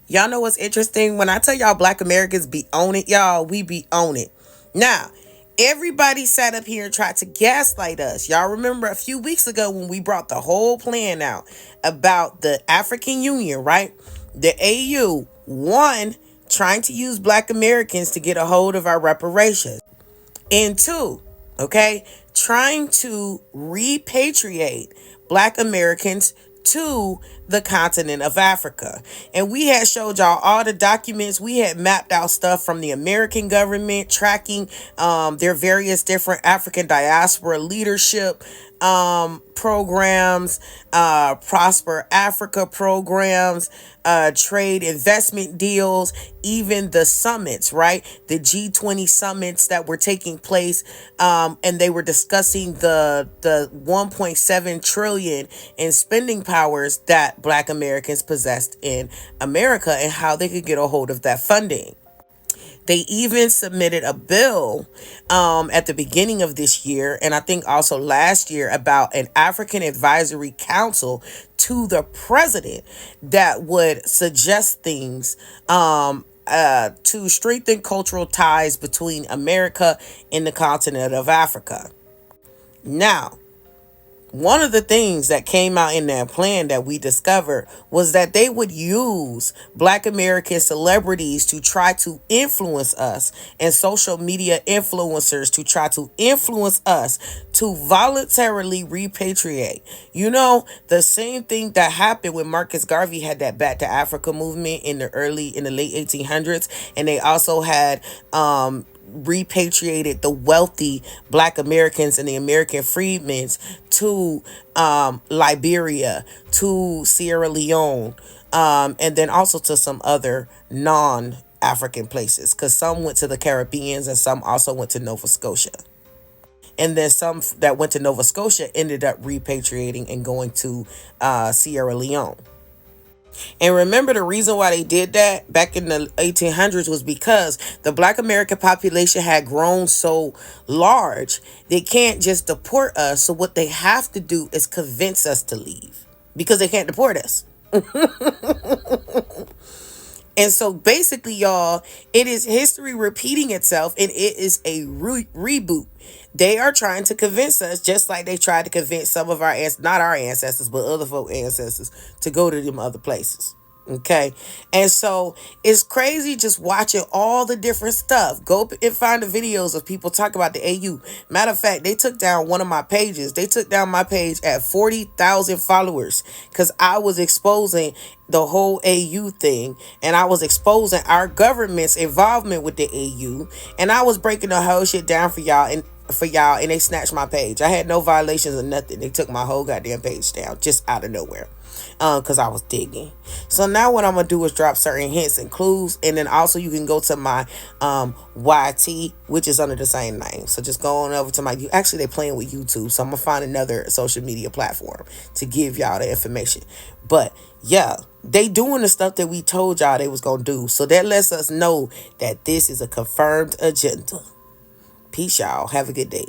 Y'all know what's interesting? When I tell y'all Black Americans be on it, y'all, we be on it. Now, everybody sat up here and tried to gaslight us. Y'all remember a few weeks ago when we brought the whole plan out about the African Union, right? The AU, one, trying to use Black Americans to get a hold of our reparations. And two, okay, trying to repatriate Black Americans to the continent of Africa. And we had showed y'all all the documents. We had mapped out stuff from the American government tracking their various different African diaspora leadership programs, Prosper Africa programs, trade investment deals, even the summits, right? The G20 summits that were taking place, and they were discussing the 1.7 trillion in spending powers that Black Americans possessed in America and how they could get a hold of that funding. They even submitted a bill at the beginning of this year, and I think also last year, about an African Advisory Council to the president that would suggest things to strengthen cultural ties between America and the continent of Africa. Now, one of the things that came out in that plan that we discovered was that they would use Black American celebrities to try to influence us, and social media influencers to try to influence us to voluntarily repatriate. You know, the same thing that happened when Marcus Garvey had that Back to Africa movement in the late 1800s, and they also had repatriated the wealthy Black Americans and the American freedmen to Liberia, to Sierra Leone, and then also to some other non-African places, because some went to the Caribbeans and some also went to Nova Scotia. And then some that went to Nova Scotia ended up repatriating and going to Sierra Leone. And remember, the reason why they did that back in the 1800s was because the Black American population had grown so large, they can't just deport us. So what they have to do is convince us to leave, because they can't deport us. And so basically, y'all, it is history repeating itself, and it is a reboot. They are trying to convince us, just like they tried to convince some of not our ancestors, but other folk ancestors, to go to them other places. Okay. And so it's crazy just watching all the different stuff. Go and find the videos of people talk about the AU. Matter of fact, they took down one of my pages. They took down my page at 40,000 followers because I was exposing the whole AU thing, and I was exposing our government's involvement with the AU, and I was breaking the whole shit down for y'all, and they snatched my page. I had no violations or nothing. They took my whole goddamn page down just out of nowhere, because I was digging. So now what I'm gonna do is drop certain hints and clues, and then also you can go to my YT, which is under the same name. So just go on over to my, actually they playing with YouTube, so I'm gonna find another social media platform to give y'all the information. But yeah, they doing the stuff that we told y'all they was gonna do. So that lets us know that this is a confirmed agenda. Peace, y'all. Have a good day.